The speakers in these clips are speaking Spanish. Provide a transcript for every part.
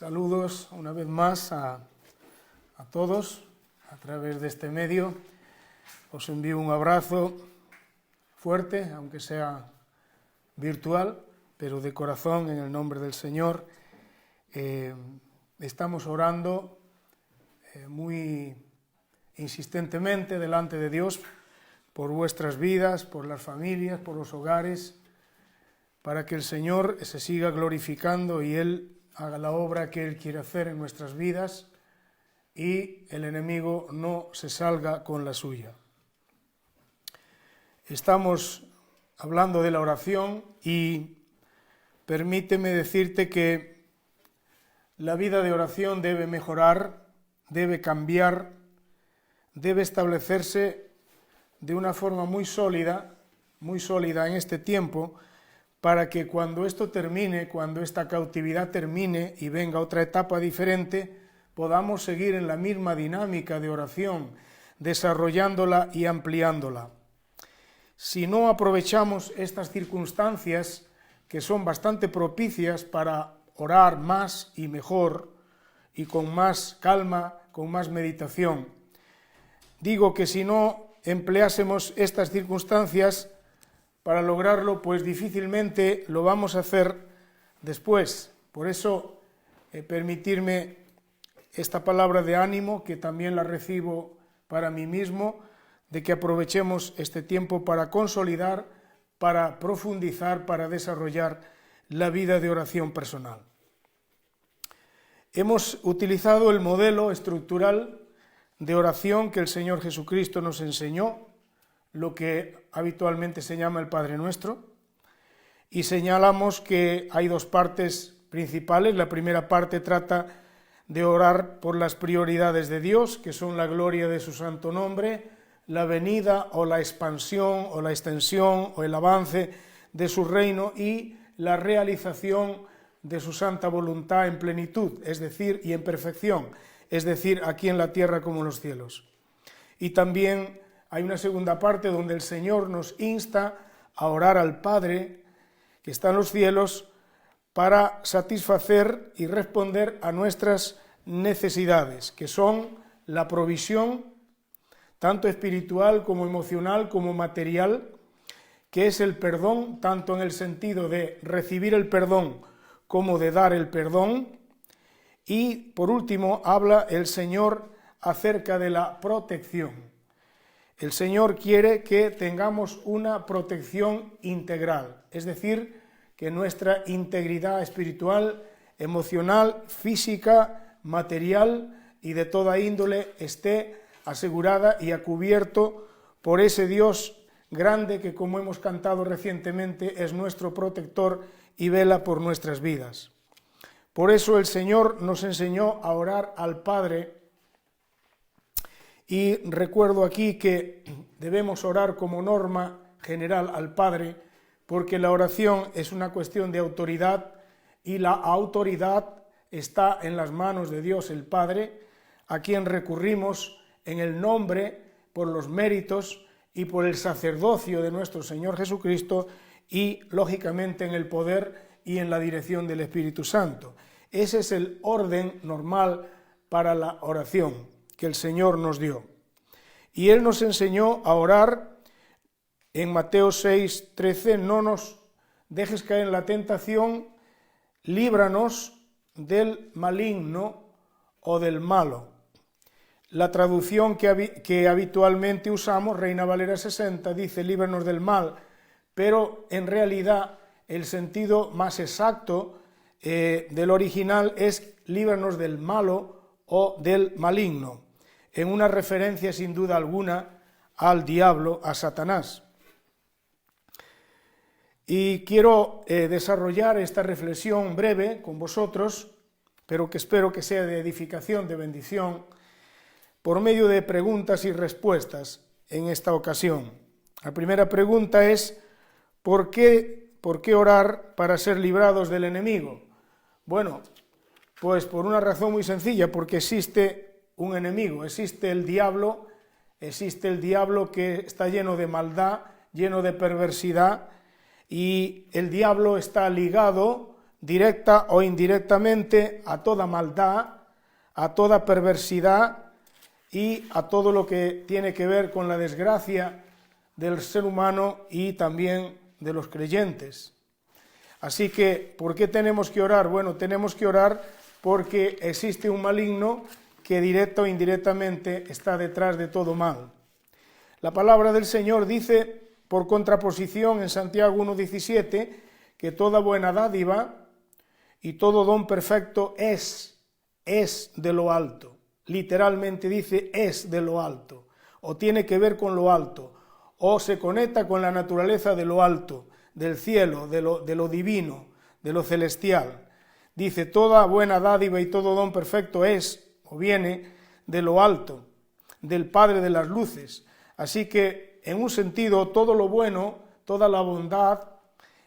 Saludos una vez más a todos a través de este medio. Os envío un abrazo fuerte, aunque sea virtual, pero de corazón en el nombre del Señor. Estamos orando muy insistentemente delante de Dios por vuestras vidas, por las familias, por los hogares, para que el Señor se siga glorificando y Él haga la obra que Él quiere hacer en nuestras vidas y el enemigo no se salga con la suya. Estamos hablando de la oración y permíteme decirte que la vida de oración debe mejorar, debe cambiar, debe establecerse de una forma muy sólida en este tiempo, para que cuando esto termine, cuando esta cautividad termine y venga otra etapa diferente, podamos seguir en la misma dinámica de oración, desarrollándola y ampliándola. Si no aprovechamos estas circunstancias, que son bastante propicias para orar más y mejor, y con más calma, con más meditación, digo que si no empleásemos estas circunstancias, para lograrlo, pues difícilmente lo vamos a hacer después. Por eso, permitirme esta palabra de ánimo, que también la recibo para mí mismo, de que aprovechemos este tiempo para consolidar, para profundizar, para desarrollar la vida de oración personal. Hemos utilizado el modelo estructural de oración que el Señor Jesucristo nos enseñó, lo que habitualmente se llama el Padre Nuestro, y señalamos que hay dos partes principales. La primera parte trata de orar por las prioridades de Dios, que son la gloria de su santo nombre, la venida o la expansión o la extensión o el avance de su reino y la realización de su santa voluntad en plenitud, es decir, y en perfección, es decir, aquí en la tierra como en los cielos. Y también hay una segunda parte donde el Señor nos insta a orar al Padre que está en los cielos para satisfacer y responder a nuestras necesidades, que son la provisión, tanto espiritual como emocional como material, que es el perdón, tanto en el sentido de recibir el perdón como de dar el perdón. Y por último habla el Señor acerca de la protección. El Señor quiere que tengamos una protección integral, es decir, que nuestra integridad espiritual, emocional, física, material y de toda índole esté asegurada y a cubierto por ese Dios grande que, como hemos cantado recientemente, es nuestro protector y vela por nuestras vidas. Por eso el Señor nos enseñó a orar al Padre. Y recuerdo aquí que debemos orar como norma general al Padre, porque la oración es una cuestión de autoridad y la autoridad está en las manos de Dios el Padre, a quien recurrimos en el nombre, por los méritos y por el sacerdocio de nuestro Señor Jesucristo y, lógicamente, en el poder y en la dirección del Espíritu Santo. Ese es el orden normal para la oración que el Señor nos dio. Y Él nos enseñó a orar en Mateo 6:13, no nos dejes caer en la tentación, líbranos del maligno o del malo. La traducción que habitualmente usamos, Reina Valera 60, dice líbranos del mal, pero en realidad el sentido más exacto del original es líbranos del malo o del maligno, en una referencia sin duda alguna al diablo, a Satanás. Y quiero desarrollar esta reflexión breve con vosotros, pero que espero que sea de edificación, de bendición, por medio de preguntas y respuestas en esta ocasión. La primera pregunta es, ¿por qué orar para ser librados del enemigo? Bueno, pues por una razón muy sencilla, porque existe un enemigo, existe el diablo que está lleno de maldad, lleno de perversidad, y el diablo está ligado directa o indirectamente a toda maldad, a toda perversidad y a todo lo que tiene que ver con la desgracia del ser humano y también de los creyentes. Así que, ¿por qué tenemos que orar? Bueno, tenemos que orar porque existe un maligno que directa o indirectamente está detrás de todo mal. La palabra del Señor dice, por contraposición en Santiago 1:17, que toda buena dádiva y todo don perfecto es de lo alto. Literalmente dice es de lo alto, o tiene que ver con lo alto, o se conecta con la naturaleza de lo alto, del cielo, de lo divino, de lo celestial. Dice, toda buena dádiva y todo don perfecto es, o viene, de lo alto, del Padre de las luces. Así que, en un sentido, todo lo bueno, toda la bondad,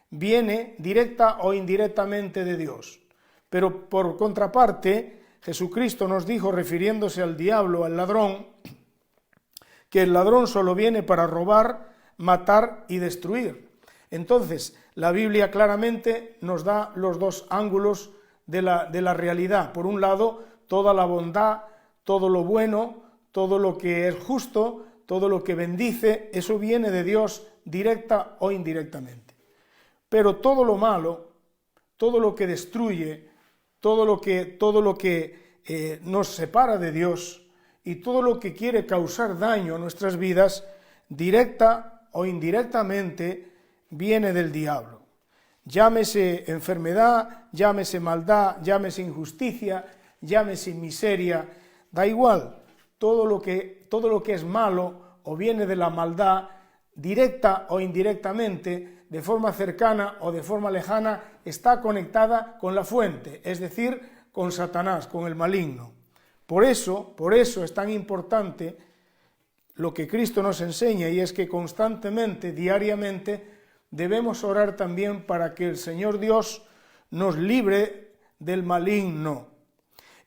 viene directa o indirectamente de Dios. Pero por contraparte, Jesucristo nos dijo, refiriéndose al diablo, al ladrón, que el ladrón solo viene para robar, matar y destruir. Entonces, la Biblia claramente nos da los dos ángulos de la realidad. Por un lado, toda la bondad, todo lo bueno, todo lo que es justo, todo lo que bendice, eso viene de Dios directa o indirectamente. Pero todo lo malo, todo lo que destruye, todo lo que nos separa de Dios y todo lo que quiere causar daño a nuestras vidas, directa o indirectamente, viene del diablo. Llámese enfermedad, llámese maldad, llámese injusticia, llámese miseria, da igual, todo lo que es malo o viene de la maldad, directa o indirectamente, de forma cercana o de forma lejana, está conectada con la fuente, es decir, con Satanás, con el maligno. Por eso es tan importante lo que Cristo nos enseña, y es que constantemente, diariamente, debemos orar también para que el Señor Dios nos libre del maligno.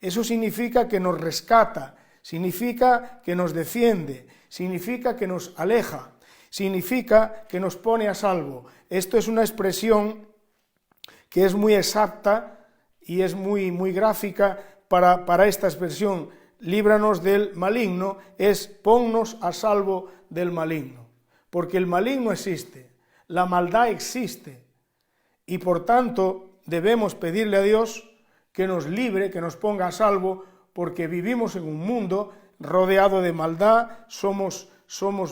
Eso significa que nos rescata, significa que nos defiende, significa que nos aleja, significa que nos pone a salvo. Esto es una expresión que es muy exacta y es muy gráfica para esta expresión. Líbranos del maligno, es ponnos a salvo del maligno. Porque el maligno existe, la maldad existe, y por tanto debemos pedirle a Dios que nos libre, que nos ponga a salvo, porque vivimos en un mundo rodeado de maldad, somos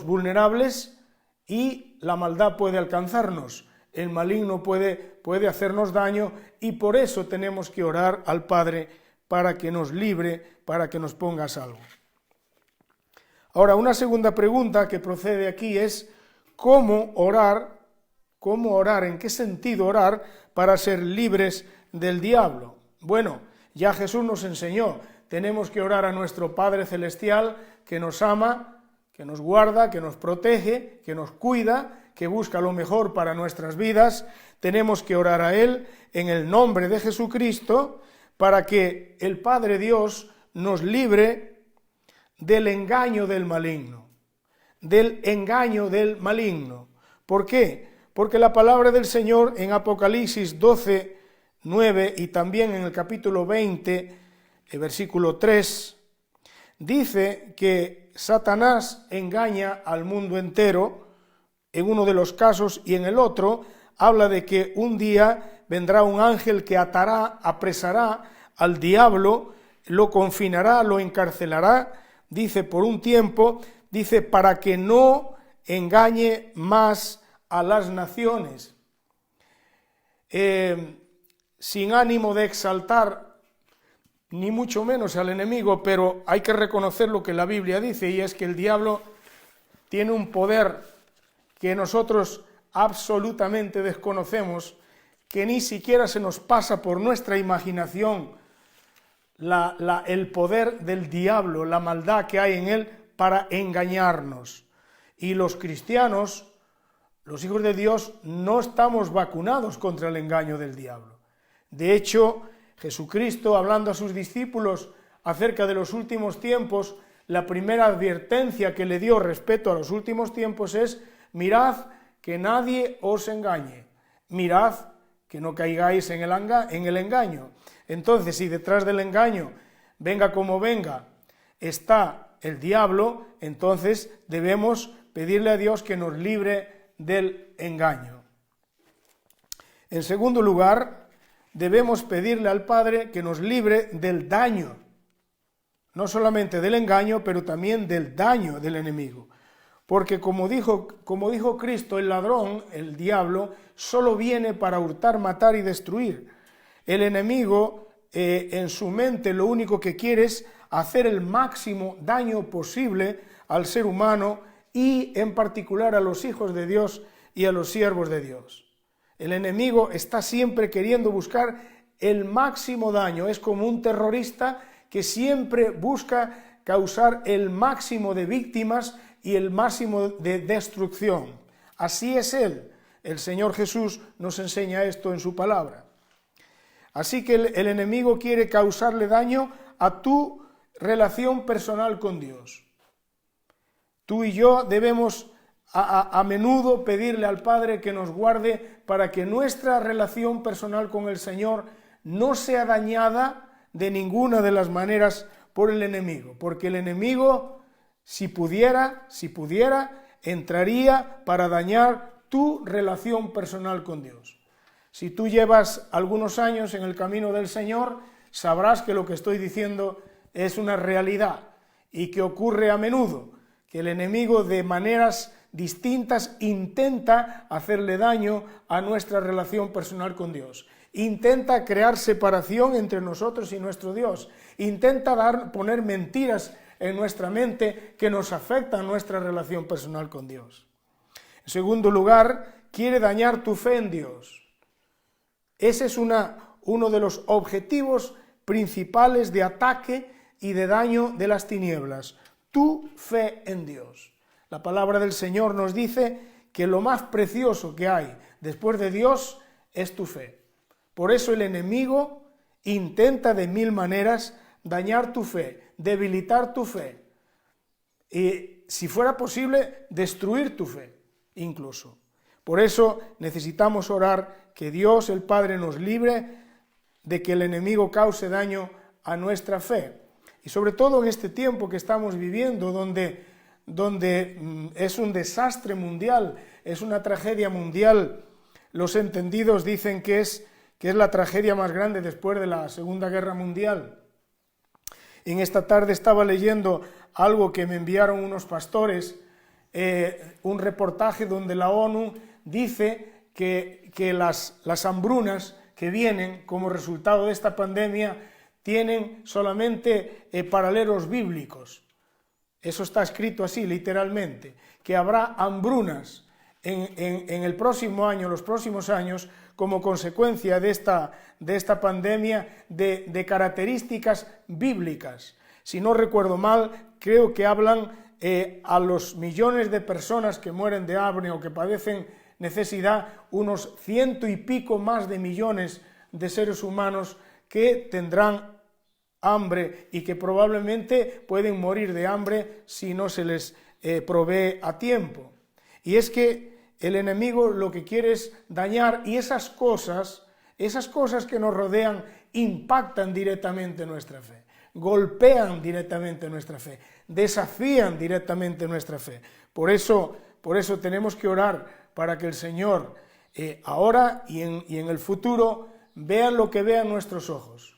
vulnerables y la maldad puede alcanzarnos, el maligno puede hacernos daño, y por eso tenemos que orar al Padre para que nos libre, para que nos ponga a salvo. Ahora, una segunda pregunta que procede aquí es ¿cómo orar, en qué sentido orar para ser libres del diablo? Bueno, ya Jesús nos enseñó, tenemos que orar a nuestro Padre Celestial que nos ama, que nos guarda, que nos protege, que nos cuida, que busca lo mejor para nuestras vidas. Tenemos que orar a Él en el nombre de Jesucristo para que el Padre Dios nos libre del engaño del maligno. Del engaño del maligno. ¿Por qué? Porque la palabra del Señor en Apocalipsis 12, 9 y también en el capítulo 20, el versículo 3, dice que Satanás engaña al mundo entero en uno de los casos, y en el otro habla de que un día vendrá un ángel que apresará al diablo, lo confinará, lo encarcelará, dice por un tiempo, dice para que no engañe más a las naciones. Sin ánimo de exaltar ni mucho menos al enemigo, pero hay que reconocer lo que la Biblia dice, y es que el diablo tiene un poder que nosotros absolutamente desconocemos, que ni siquiera se nos pasa por nuestra imaginación el poder del diablo, la maldad que hay en él para engañarnos. Y los cristianos, los hijos de Dios, no estamos vacunados contra el engaño del diablo. De hecho, Jesucristo, hablando a sus discípulos acerca de los últimos tiempos, la primera advertencia que le dio respecto a los últimos tiempos es: mirad que nadie os engañe, mirad que no caigáis en el engaño. Entonces, si detrás del engaño, venga como venga, está el diablo, entonces debemos pedirle a Dios que nos libre del engaño. En segundo lugar, debemos pedirle al Padre que nos libre del daño, no solamente del engaño, pero también del daño del enemigo. Porque como dijo Cristo, el ladrón, el diablo, solo viene para hurtar, matar y destruir. El enemigo, en su mente, lo único que quiere es hacer el máximo daño posible al ser humano y en particular a los hijos de Dios y a los siervos de Dios. El enemigo está siempre queriendo buscar el máximo daño, es como un terrorista que siempre busca causar el máximo de víctimas y el máximo de destrucción. Así es Él. El Señor Jesús nos enseña esto en su palabra. Así que el enemigo quiere causarle daño a tu relación personal con Dios. Tú y yo debemos a menudo pedirle al Padre que nos guarde para que nuestra relación personal con el Señor no sea dañada de ninguna de las maneras por el enemigo, porque el enemigo, si pudiera, entraría para dañar tu relación personal con Dios. Si tú llevas algunos años en el camino del Señor, sabrás que lo que estoy diciendo es una realidad y que ocurre a menudo, que el enemigo de maneras distintas intenta hacerle daño a nuestra relación personal con Dios. Intenta crear separación entre nosotros y nuestro Dios. Intenta poner mentiras en nuestra mente que nos afectan nuestra relación personal con Dios. En segundo lugar, quiere dañar tu fe en Dios. Ese es uno de los objetivos principales de ataque y de daño de las tinieblas. Tu fe en Dios. La palabra del Señor nos dice que lo más precioso que hay después de Dios es tu fe. Por eso el enemigo intenta de mil maneras dañar tu fe, debilitar tu fe y, si fuera posible, destruir tu fe incluso. Por eso necesitamos orar que Dios el Padre nos libre de que el enemigo cause daño a nuestra fe. Y sobre todo en este tiempo que estamos viviendo, donde es un desastre mundial, es una tragedia mundial. Los entendidos dicen que es la tragedia más grande después de la Segunda Guerra Mundial. En esta tarde estaba leyendo algo que me enviaron unos pastores, un reportaje donde la ONU dice que las hambrunas que vienen como resultado de esta pandemia tienen solamente paralelos bíblicos. Eso está escrito así, literalmente, que habrá hambrunas en el próximo año, los próximos años, como consecuencia de esta pandemia de características bíblicas. Si no recuerdo mal, creo que hablan a los millones de personas que mueren de hambre o que padecen necesidad, unos 100 y pico más de millones de seres humanos que tendrán hambre y que probablemente pueden morir de hambre si no se les provee a tiempo. Y es que el enemigo lo que quiere es dañar, y esas cosas que nos rodean impactan directamente nuestra fe, golpean directamente nuestra fe, desafían directamente nuestra fe. Por eso tenemos que orar para que el Señor ahora y en el futuro vean lo que vean nuestros ojos.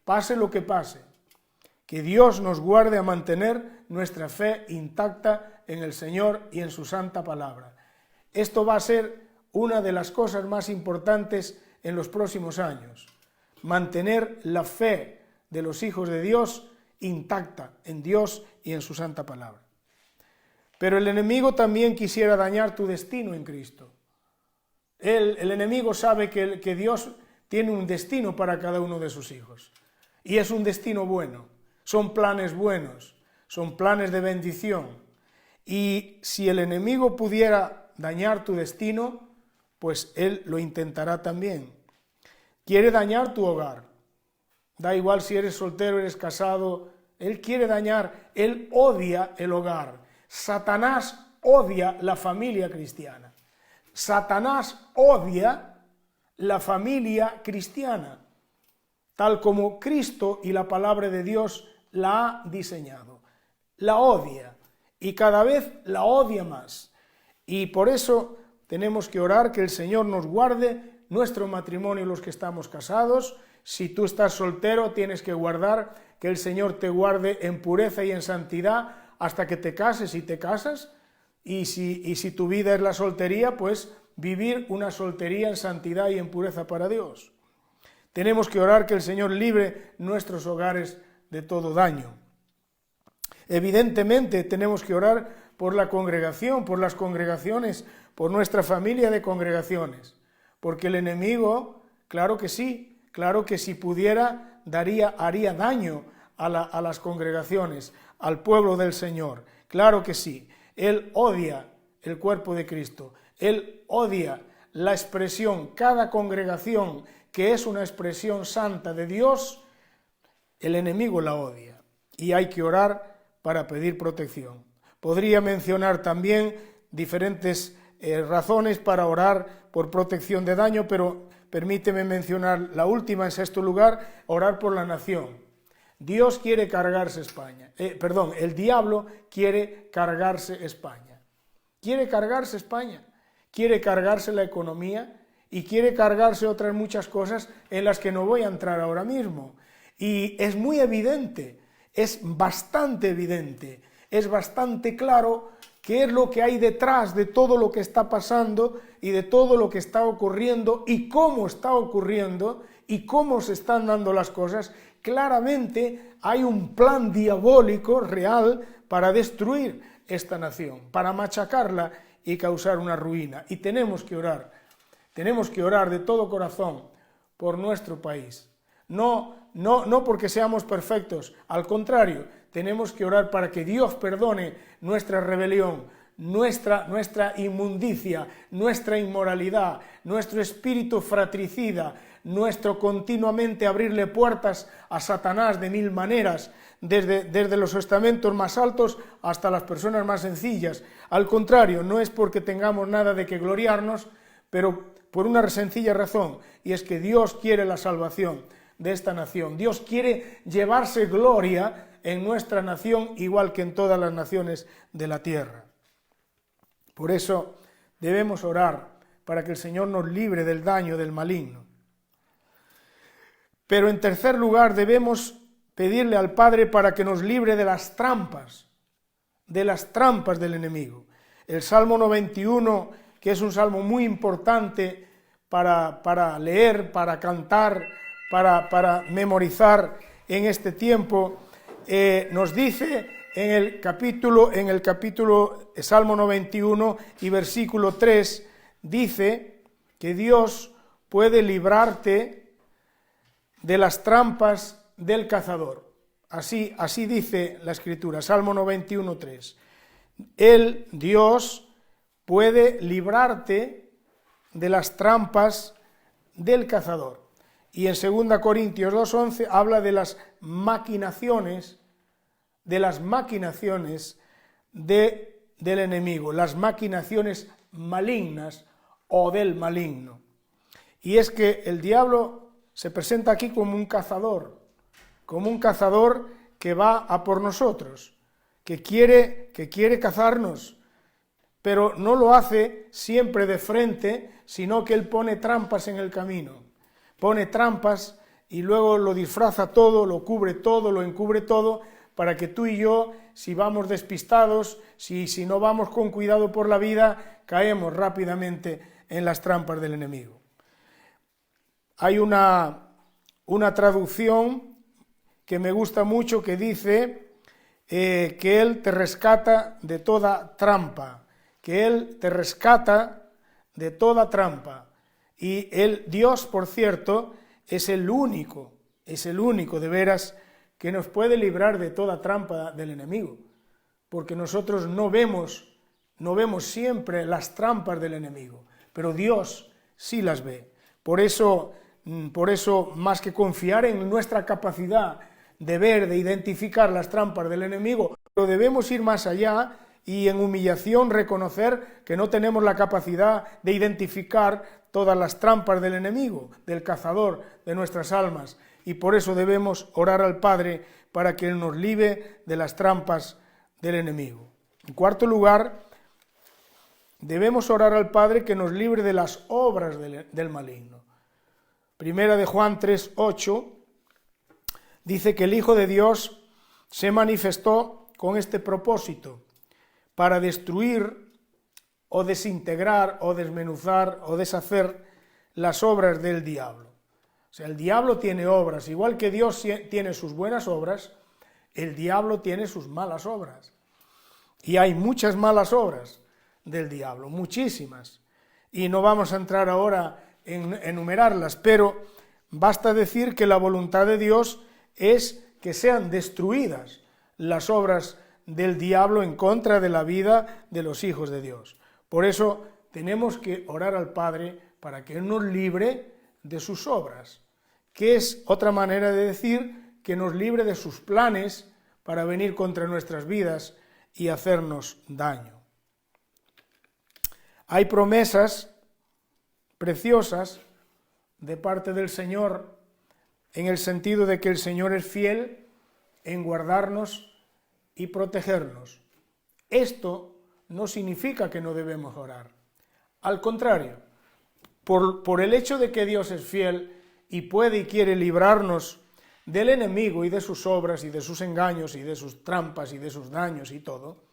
Pase lo que pase, que Dios nos guarde a mantener nuestra fe intacta en el Señor y en su santa palabra. Esto va a ser una de las cosas más importantes en los próximos años. Mantener la fe de los hijos de Dios intacta en Dios y en su santa palabra. Pero el enemigo también quisiera dañar tu destino en Cristo. El enemigo sabe que Dios tiene un destino para cada uno de sus hijos. Y es un destino bueno, son planes buenos, son planes de bendición. Y si el enemigo pudiera dañar tu destino, pues él lo intentará también. Quiere dañar tu hogar. Da igual si eres soltero, eres casado, él quiere dañar, él odia el hogar. Satanás odia la familia cristiana. Satanás odia la familia cristiana, tal como Cristo y la palabra de Dios la ha diseñado. La odia y cada vez la odia más. Y por eso tenemos que orar que el Señor nos guarde nuestro matrimonio, los que estamos casados. Si tú estás soltero, tienes que guardar que el Señor te guarde en pureza y en santidad hasta que te cases y te casas. Y si tu vida es la soltería, pues vivir una soltería en santidad y en pureza para Dios. Tenemos que orar que el Señor libre nuestros hogares de todo daño. Evidentemente tenemos que orar por la congregación, por las congregaciones, por nuestra familia de congregaciones, porque el enemigo, claro que sí, claro que si pudiera, haría daño a las congregaciones, al pueblo del Señor, claro que sí. Él odia el cuerpo de Cristo, él odia la expresión, cada congregación que es una expresión santa de Dios, el enemigo la odia y hay que orar para pedir protección. Podría mencionar también diferentes razones para orar por protección de daño, pero permíteme mencionar la última, en sexto lugar, orar por la nación. Dios quiere cargarse España, el diablo quiere cargarse España. Quiere cargarse España, quiere cargarse la economía y quiere cargarse otras muchas cosas en las que no voy a entrar ahora mismo. Y es muy evidente, es bastante evidente, es bastante claro qué es lo que hay detrás de todo lo que está pasando y de todo lo que está ocurriendo y cómo está ocurriendo y cómo se están dando las cosas. Claramente hay un plan diabólico real para destruir esta nación, para machacarla y causar una ruina. Y tenemos que orar de todo corazón por nuestro país. No porque seamos perfectos, al contrario, tenemos que orar para que Dios perdone nuestra rebelión, nuestra inmundicia, nuestra inmoralidad, nuestro espíritu fratricida, nuestro continuamente abrirle puertas a Satanás de mil maneras, desde los estamentos más altos hasta las personas más sencillas. Al contrario, no es porque tengamos nada de que gloriarnos, pero por una sencilla razón, y es que Dios quiere la salvación de esta nación. Dios quiere llevarse gloria en nuestra nación, igual que en todas las naciones de la tierra. Por eso debemos orar para que el Señor nos libre del daño del maligno. Pero en tercer lugar debemos pedirle al Padre para que nos libre de las trampas del enemigo. El Salmo 91, que es un salmo muy importante para leer, para cantar, para memorizar en este tiempo, nos dice en el capítulo Salmo 91 y versículo 3, dice que Dios puede librarte de las trampas del cazador. Así dice la Escritura, Salmo 91, 3. Dios puede librarte de las trampas del cazador. Y en 2 Corintios 2:11 habla de las maquinaciones del enemigo, las maquinaciones malignas o del maligno. Y es que el diablo se presenta aquí como un cazador que va a por nosotros, que quiere cazarnos, pero no lo hace siempre de frente, sino que él pone trampas en el camino. Pone trampas y luego lo disfraza todo, lo cubre todo, lo encubre todo, para que tú y yo, si vamos despistados, si no vamos con cuidado por la vida, caemos rápidamente en las trampas del enemigo. Hay una traducción que me gusta mucho que dice que Él te rescata de toda trampa, que Él te rescata de toda trampa. Y Dios, por cierto, es el único de veras que nos puede librar de toda trampa del enemigo, porque nosotros no vemos siempre las trampas del enemigo, pero Dios sí las ve. Por eso, más que confiar en nuestra capacidad de ver, de identificar las trampas del enemigo, pero debemos ir más allá y en humillación reconocer que no tenemos la capacidad de identificar todas las trampas del enemigo, del cazador de nuestras almas, y por eso debemos orar al Padre para que Él nos libre de las trampas del enemigo. En cuarto lugar, debemos orar al Padre que nos libre de las obras del maligno. Primera de Juan 3:8 dice que el Hijo de Dios se manifestó con este propósito, para destruir o desintegrar o desmenuzar o deshacer las obras del diablo. O sea, el diablo tiene obras, igual que Dios tiene sus buenas obras, el diablo tiene sus malas obras. Y hay muchas malas obras del diablo, muchísimas. Y no vamos a entrar ahora en enumerarlas, pero basta decir que la voluntad de Dios es que sean destruidas las obras del diablo en contra de la vida de los hijos de Dios. Por eso tenemos que orar al Padre para que Él nos libre de sus obras, que es otra manera de decir que nos libre de sus planes para venir contra nuestras vidas y hacernos daño. Hay promesas preciosas de parte del Señor en el sentido de que el Señor es fiel en guardarnos y protegernos. Esto no significa que no debemos orar. Al contrario, por el hecho de que Dios es fiel y puede y quiere librarnos del enemigo y de sus obras y de sus engaños y de sus trampas y de sus daños y todo,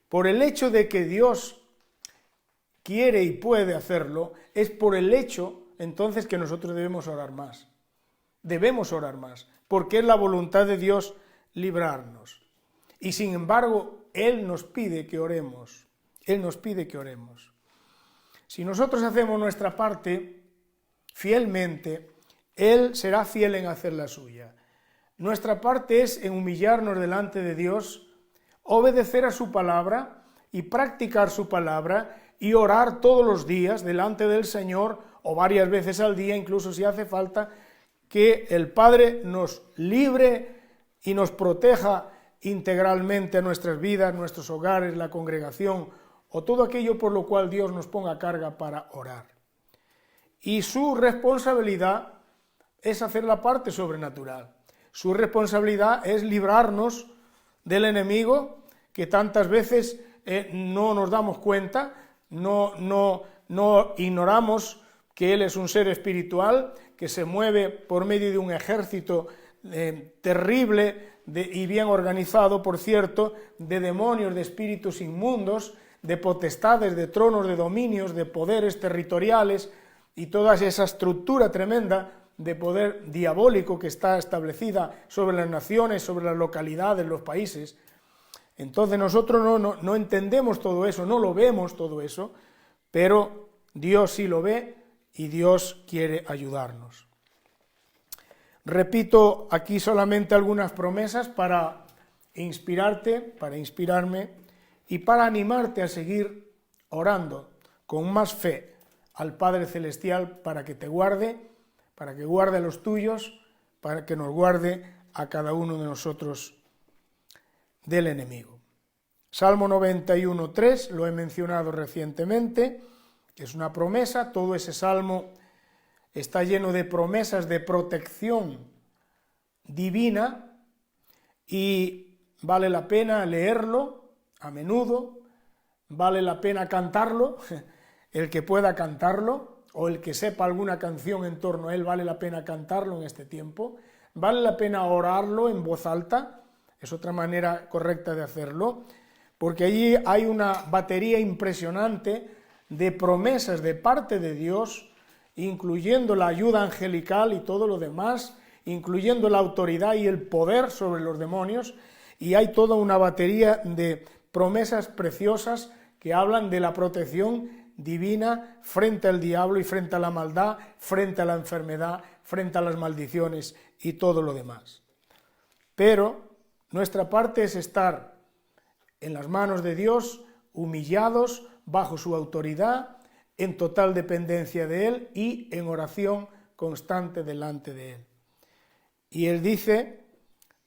por el hecho de que Dios quiere y puede hacerlo, es por el hecho entonces que nosotros debemos orar más. Debemos orar más, porque es la voluntad de Dios librarnos. Y sin embargo, Él nos pide que oremos. Él nos pide que oremos. Si nosotros hacemos nuestra parte fielmente, Él será fiel en hacer la suya. Nuestra parte es en humillarnos delante de Dios, obedecer a su palabra y practicar su palabra y orar todos los días delante del Señor o varias veces al día, incluso si hace falta, que el Padre nos libre y nos proteja integralmente a nuestras vidas, nuestros hogares, la congregación o todo aquello por lo cual Dios nos ponga carga para orar. Y su responsabilidad es hacer la parte sobrenatural. Su responsabilidad es librarnos del enemigo que tantas veces no nos damos cuenta, no ignoramos que Él es un ser espiritual que se mueve por medio de un ejército terrible y bien organizado, por cierto, de demonios, de espíritus inmundos, de potestades, de tronos, de dominios, de poderes territoriales y toda esa estructura tremenda de poder diabólico que está establecida sobre las naciones, sobre las localidades, los países. Entonces nosotros no entendemos todo eso, no lo vemos todo eso, pero Dios sí lo ve y Dios quiere ayudarnos. Repito aquí solamente algunas promesas para inspirarte, para inspirarme y para animarte a seguir orando con más fe al Padre Celestial para que te guarde, para que guarde a los tuyos, para que nos guarde a cada uno de nosotros del enemigo. Salmo 91:3, lo he mencionado recientemente, es una promesa, todo ese salmo está lleno de promesas de protección divina y vale la pena leerlo a menudo, vale la pena cantarlo, el que pueda cantarlo o el que sepa alguna canción en torno a él, vale la pena cantarlo en este tiempo, vale la pena orarlo en voz alta, es otra manera correcta de hacerlo, porque allí hay una batería impresionante de promesas de parte de Dios, incluyendo la ayuda angelical y todo lo demás, incluyendo la autoridad y el poder sobre los demonios, y hay toda una batería de promesas preciosas que hablan de la protección divina frente al diablo y frente a la maldad, frente a la enfermedad, frente a las maldiciones y todo lo demás. Pero nuestra parte es estar en las manos de Dios, humillados bajo su autoridad, en total dependencia de Él y en oración constante delante de Él. Y Él dice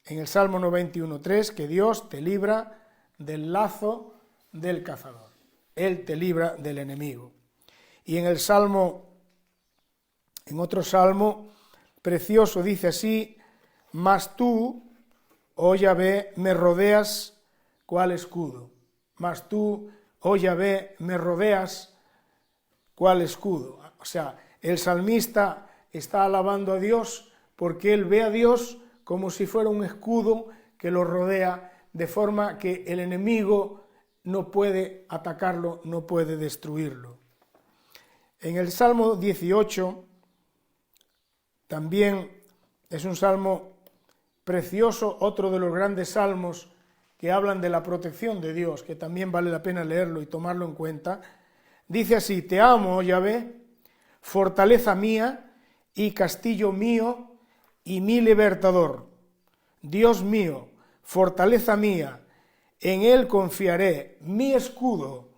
en el Salmo 91:3 que Dios te libra del lazo del cazador. Él te libra del enemigo. Y en el Salmo En otro salmo precioso dice así: mas tú, oh Yahvé, me rodeas cual escudo. Mas tú, oh Yahvé, me rodeas cual escudo. O sea, el salmista está alabando a Dios porque él ve a Dios como si fuera un escudo que lo rodea, de forma que el enemigo no puede atacarlo, no puede destruirlo. En el Salmo 18, también es un salmo precioso, otro de los grandes salmos que hablan de la protección de Dios, que también vale la pena leerlo y tomarlo en cuenta. Dice así: te amo, oh Yahvé, fortaleza mía y castillo mío y mi libertador. Dios mío, fortaleza mía, en él confiaré, mi escudo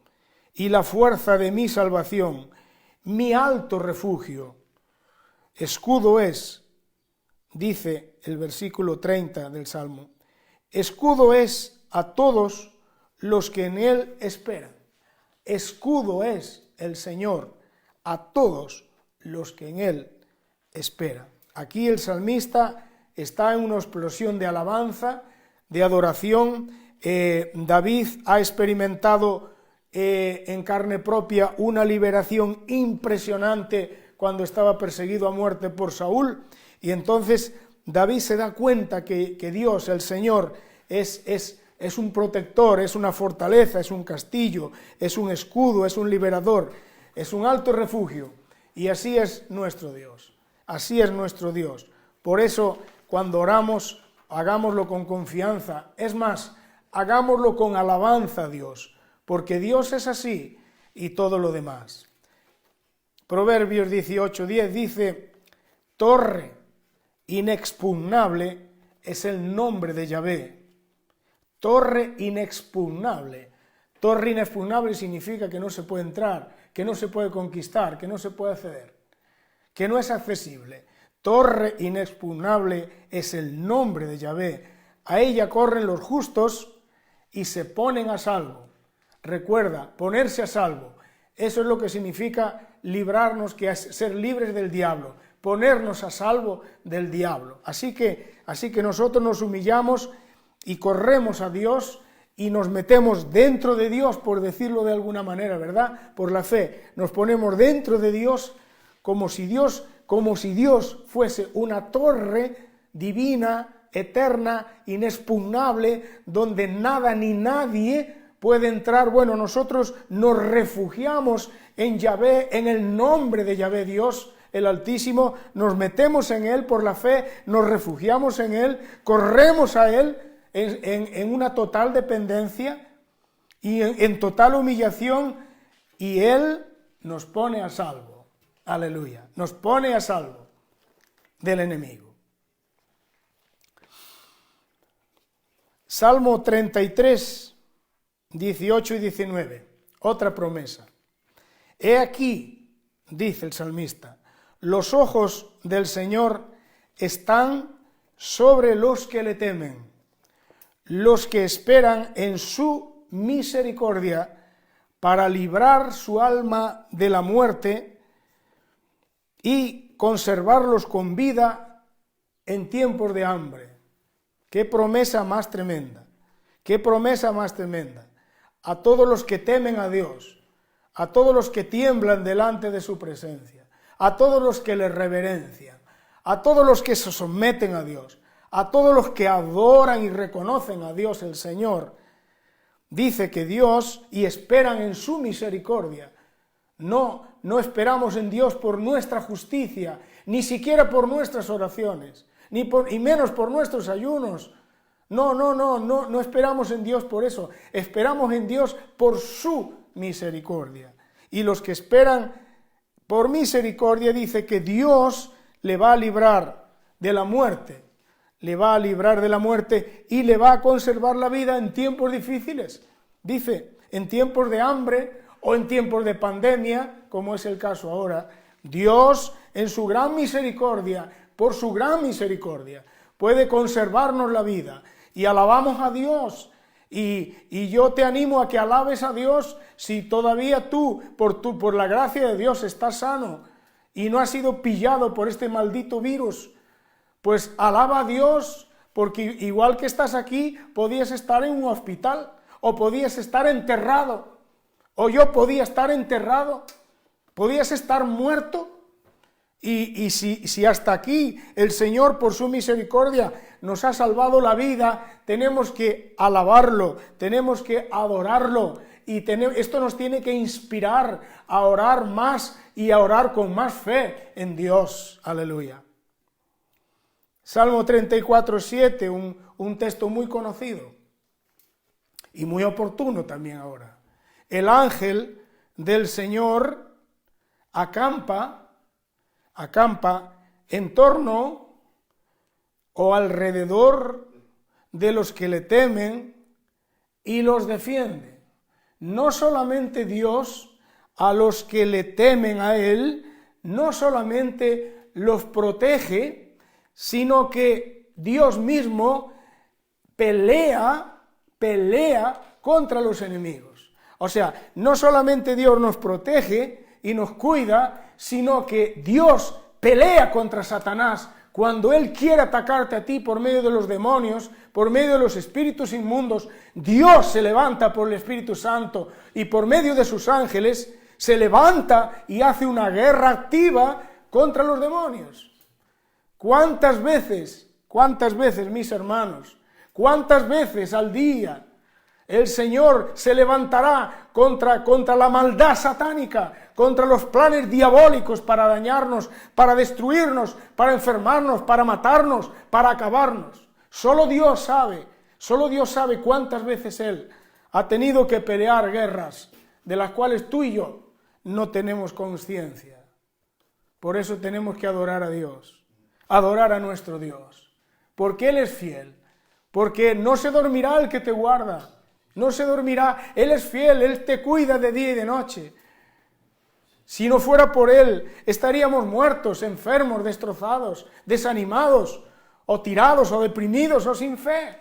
y la fuerza de mi salvación, mi alto refugio. Escudo es, dice el versículo 30 del Salmo, escudo es a todos los que en él esperan. Escudo es el Señor a todos los que en él esperan. Aquí el salmista está en una explosión de alabanza, de adoración. David ha experimentado en carne propia una liberación impresionante cuando estaba perseguido a muerte por Saúl, y entonces David se da cuenta que Dios, el Señor, es un protector, es una fortaleza, es un castillo, es un escudo, es un liberador, es un alto refugio, y así es nuestro Dios, así es nuestro Dios. Por eso, cuando oramos, hagámoslo con confianza, es más, hagámoslo con alabanza a Dios, porque Dios es así y todo lo demás. Proverbios 18:10 dice: torre inexpugnable es el nombre de Yahvé. Torre inexpugnable. Torre inexpugnable significa que no se puede entrar, que no se puede conquistar, que no se puede acceder, que no es accesible. Torre inexpugnable es el nombre de Yahvé. A ella corren los justos y se ponen a salvo. Recuerda, ponerse a salvo. Eso es lo que significa librarnos, que es ser libres del diablo, ponernos a salvo del diablo. Así que nosotros nos humillamos y corremos a Dios y nos metemos dentro de Dios, por decirlo de alguna manera, ¿verdad? Por la fe, nos ponemos dentro de Dios como si Dios fuese una torre divina, eterna, inexpugnable, donde nada ni nadie puede entrar. Bueno, nosotros nos refugiamos en Yahvé, en el nombre de Yahvé Dios, el Altísimo, nos metemos en Él por la fe, nos refugiamos en Él, corremos a Él en una total dependencia y en total humillación, y Él nos pone a salvo. Aleluya, nos pone a salvo del enemigo. Salmo 33, 18 y 19, otra promesa. He aquí, dice el salmista, los ojos del Señor están sobre los que le temen, los que esperan en su misericordia, para librar su alma de la muerte y conservarlos con vida en tiempos de hambre. ¡Qué promesa más tremenda! ¡Qué promesa más tremenda! A todos los que temen a Dios, a todos los que tiemblan delante de su presencia, a todos los que le reverencian, a todos los que se someten a Dios, a todos los que adoran y reconocen a Dios el Señor, dice que Dios, y esperan en su misericordia. No esperamos en Dios por nuestra justicia, ni siquiera por nuestras oraciones, y menos por nuestros ayunos. No esperamos en Dios por eso, esperamos en Dios por su misericordia. Y los que esperan por misericordia, dice que Dios le va a librar de la muerte, le va a librar de la muerte y le va a conservar la vida en tiempos difíciles. Dice, en tiempos de hambre o en tiempos de pandemia, como es el caso ahora, Dios en su gran misericordia, por su gran misericordia, puede conservarnos la vida. Y alabamos a Dios. Y yo te animo a que alabes a Dios si todavía tú, por la gracia de Dios, estás sano y no has sido pillado por este maldito virus, pues alaba a Dios, porque igual que estás aquí, podías estar en un hospital, o podías estar enterrado, o yo podía estar enterrado, podías estar muerto. Y si hasta aquí el Señor, por su misericordia, nos ha salvado la vida, tenemos que alabarlo, tenemos que adorarlo, y esto nos tiene que inspirar a orar más y a orar con más fe en Dios. Aleluya. Salmo 34:7, un texto muy conocido y muy oportuno también ahora. El ángel del Señor acampa en torno o alrededor de los que le temen y los defiende. No solamente Dios, a los que le temen a Él, no solamente los protege, sino que Dios mismo pelea contra los enemigos. O sea, no solamente Dios nos protege y nos cuida, sino que Dios pelea contra Satanás cuando él quiere atacarte a ti por medio de los demonios, por medio de los espíritus inmundos. Dios se levanta por el Espíritu Santo y por medio de sus ángeles se levanta y hace una guerra activa contra los demonios. ¿Cuántas veces, mis hermanos, cuántas veces al día el Señor se levantará contra la maldad satánica, contra los planes diabólicos para dañarnos, para destruirnos, para enfermarnos, para matarnos, para acabarnos? Solo Dios sabe cuántas veces Él ha tenido que pelear guerras de las cuales tú y yo no tenemos conciencia. Por eso tenemos que adorar a Dios, adorar a nuestro Dios, porque Él es fiel, porque no se dormirá el que te guarda. No se dormirá, Él es fiel, Él te cuida de día y de noche. Si no fuera por Él, estaríamos muertos, enfermos, destrozados, desanimados, o tirados, o deprimidos, o sin fe.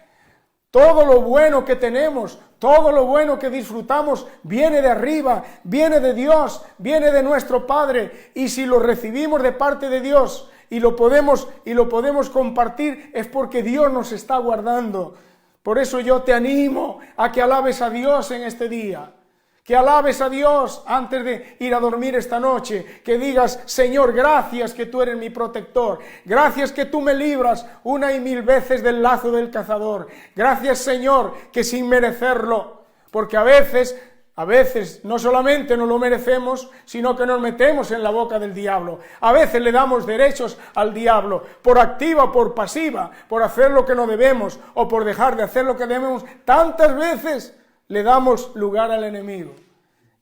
Todo lo bueno que tenemos, todo lo bueno que disfrutamos, viene de arriba, viene de Dios, viene de nuestro Padre, y si lo recibimos de parte de Dios, y lo podemos compartir, es porque Dios nos está guardando. Por eso yo te animo a que alabes a Dios en este día, que alabes a Dios antes de ir a dormir esta noche, que digas: Señor, gracias que tú eres mi protector, gracias que tú me libras una y mil veces del lazo del cazador, gracias, Señor, que sin merecerlo, porque a veces no solamente no lo merecemos, sino que nos metemos en la boca del diablo. A veces le damos derechos al diablo, por activa o por pasiva, por hacer lo que no debemos o por dejar de hacer lo que debemos. Tantas veces le damos lugar al enemigo.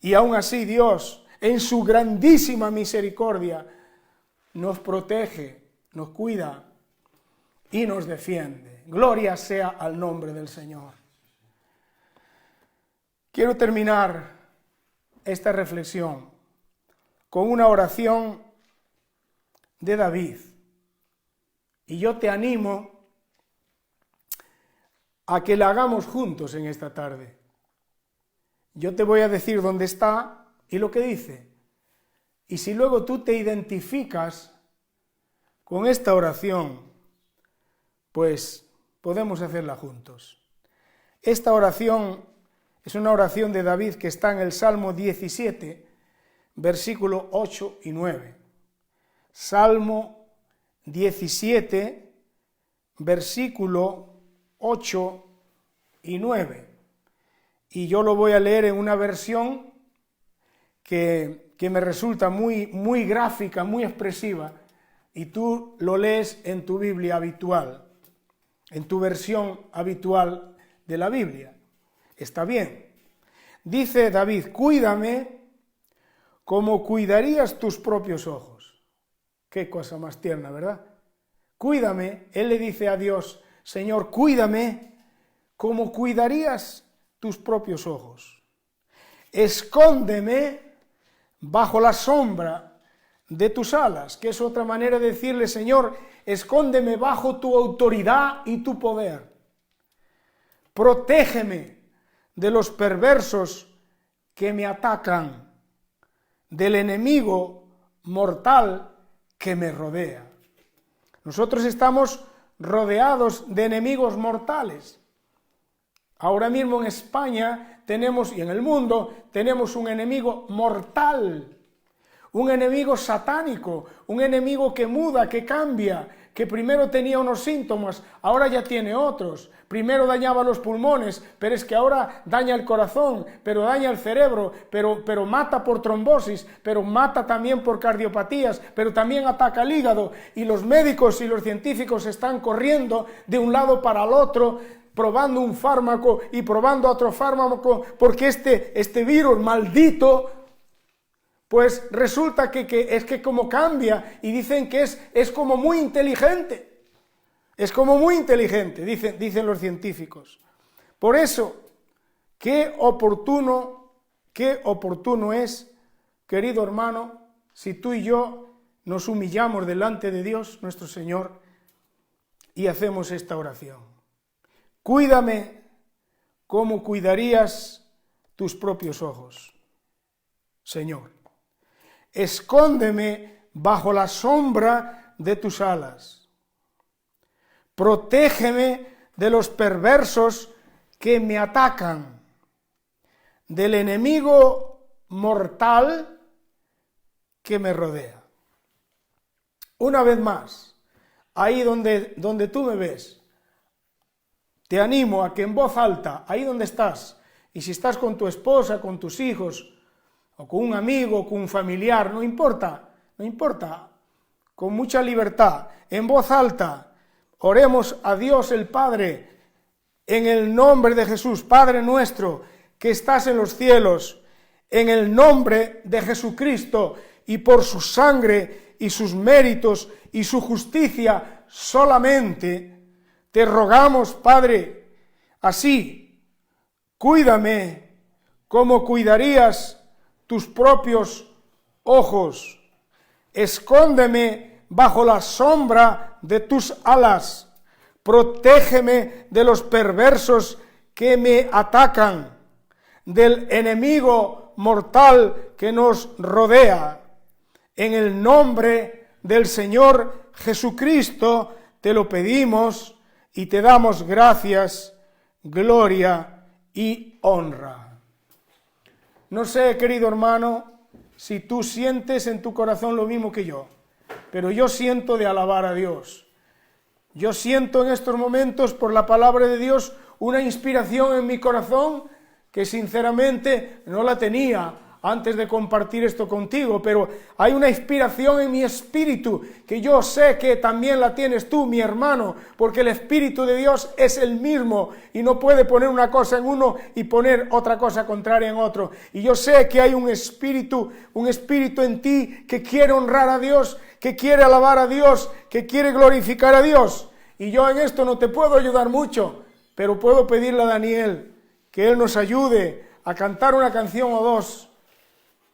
Y aún así Dios, en su grandísima misericordia, nos protege, nos cuida y nos defiende. Gloria sea al nombre del Señor. Quiero terminar esta reflexión con una oración de David. Y yo te animo a que la hagamos juntos en esta tarde. Yo te voy a decir dónde está y lo que dice. Y si luego tú te identificas con esta oración, pues podemos hacerla juntos. Esta oración es una oración de David que está en el Salmo 17, versículos 8 y 9. Salmo 17, versículo 8 y 9. Y yo lo voy a leer en una versión que me resulta muy gráfica, muy expresiva, y tú lo lees en tu Biblia habitual, en tu versión habitual de la Biblia. Está bien. Dice David: cuídame como cuidarías tus propios ojos. Qué cosa más tierna, ¿verdad? Cuídame. Él le dice a Dios: Señor, cuídame como cuidarías tus propios ojos. Escóndeme bajo la sombra de tus alas, que es otra manera de decirle: Señor, escóndeme bajo tu autoridad y tu poder. Protégeme de los perversos que me atacan, del enemigo mortal que me rodea. Nosotros estamos rodeados de enemigos mortales. Ahora mismo en España tenemos, y en el mundo, tenemos un enemigo mortal, un enemigo satánico, un enemigo que muda, que cambia, que primero tenía unos síntomas, ahora ya tiene otros. Primero dañaba los pulmones, pero es que ahora daña el corazón, pero daña el cerebro, pero mata por trombosis, pero mata también por cardiopatías, pero también ataca el hígado. Y los médicos y los científicos están corriendo de un lado para el otro, probando un fármaco y probando otro fármaco, porque este virus maldito, pues resulta que como cambia, y dicen que es como muy inteligente. Es como muy inteligente, dicen los científicos. Por eso, qué oportuno es, querido hermano, si tú y yo nos humillamos delante de Dios, nuestro Señor, y hacemos esta oración. Cuídame como cuidarías tus propios ojos, Señor. Escóndeme bajo la sombra de tus alas. Protégeme de los perversos que me atacan, del enemigo mortal que me rodea. Una vez más, ahí donde tú me ves, te animo a que en voz alta, ahí donde estás, y si estás con tu esposa, con tus hijos, o con un amigo, con un familiar, no importa, con mucha libertad, en voz alta, oremos a Dios el Padre, en el nombre de Jesús, Padre nuestro, que estás en los cielos, en el nombre de Jesucristo, y por su sangre y sus méritos y su justicia solamente, te rogamos, Padre, así, cuídame como cuidarías tus propios ojos, escóndeme bajo la sombra de tus alas, protégeme de los perversos que me atacan, del enemigo mortal que nos rodea. En el nombre del Señor Jesucristo te lo pedimos y te damos gracias, gloria y honra. No sé, querido hermano, si tú sientes en tu corazón lo mismo que yo, pero yo siento de alabar a Dios. Yo siento en estos momentos, por la palabra de Dios, una inspiración en mi corazón que sinceramente no la tenía antes de compartir esto contigo, pero hay una inspiración en mi espíritu que yo sé que también la tienes tú, mi hermano, porque el Espíritu de Dios es el mismo y no puede poner una cosa en uno y poner otra cosa contraria en otro. Y yo sé que hay un espíritu en ti que quiere honrar a Dios, que quiere alabar a Dios, que quiere glorificar a Dios. Y yo en esto no te puedo ayudar mucho, pero puedo pedirle a Daniel que él nos ayude a cantar una canción o dos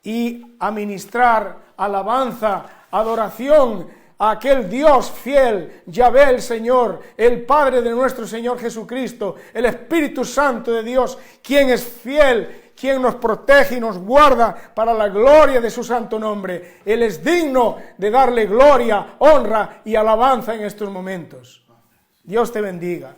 y a ministrar alabanza, adoración a aquel Dios fiel, Yahvé el Señor, el Padre de nuestro Señor Jesucristo, el Espíritu Santo de Dios, quien es fiel, quien nos protege y nos guarda para la gloria de su santo nombre. Él es digno de darle gloria, honra y alabanza en estos momentos. Dios te bendiga.